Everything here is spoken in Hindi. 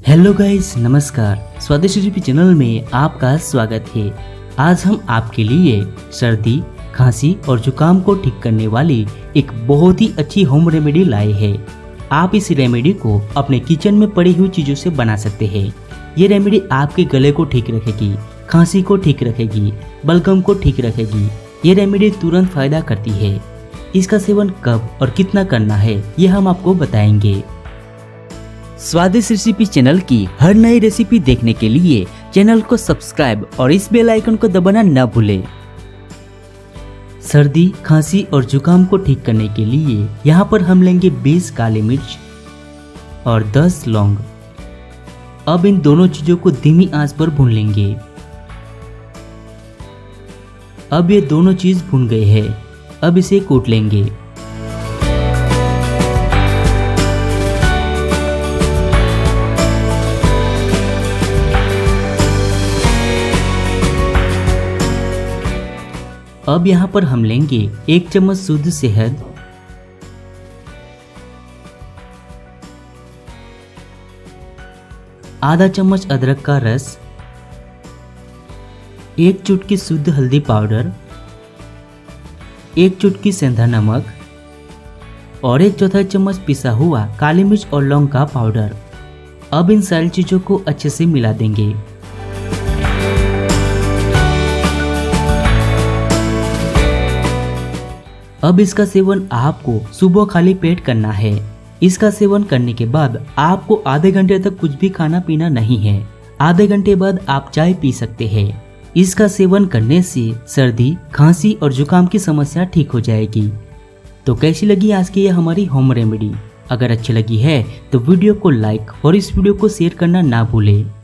हेलो गाइस, नमस्कार। स्वादिष्ट रेसिपी चैनल में आपका स्वागत है। आज हम आपके लिए सर्दी, खांसी और जुकाम को ठीक करने वाली एक बहुत ही अच्छी होम रेमेडी लाए हैं। आप इस रेमेडी को अपने किचन में पड़ी हुई चीजों से बना सकते हैं। ये रेमेडी आपके गले को ठीक रखेगी, खांसी को ठीक रखेगी, बलगम को ठीक रखेगी। ये रेमेडी तुरंत फायदा करती है। इसका सेवन कब और कितना करना है ये हम आपको बताएंगे। स्वादिष्ट रेसिपी चैनल की हर नई रेसिपी देखने के लिए चैनल को सब्सक्राइब और इस बेल आइकन को दबाना न भूलें। सर्दी, खांसी और जुकाम को ठीक करने के लिए यहाँ पर हम लेंगे 20 काली मिर्च और 10 लौंग। अब इन दोनों चीजों को धीमी आंच पर भून लेंगे। अब ये दोनों चीज भून गए हैं। अब इसे कूट लेंगे। अब यहाँ पर हम लेंगे 1 चम्मच शुद्ध शहद, आधा चम्मच अदरक का रस, 1 चुटकी शुद्ध हल्दी पाउडर, 1 चुटकी सेंधा नमक और 1/4 चम्मच पिसा हुआ काली मिर्च और लौंग का पाउडर। अब इन सारी चीजों को अच्छे से मिला देंगे। अब इसका सेवन आपको सुबह खाली पेट करना है। इसका सेवन करने के बाद आपको आधे घंटे तक कुछ भी खाना पीना नहीं है। आधे घंटे बाद आप चाय पी सकते हैं। इसका सेवन करने से सर्दी, खांसी और जुकाम की समस्या ठीक हो जाएगी। तो कैसी लगी आज की ये हमारी होम रेमेडी? अगर अच्छी लगी है तो वीडियो को लाइक और इस वीडियो को शेयर करना ना भूलें।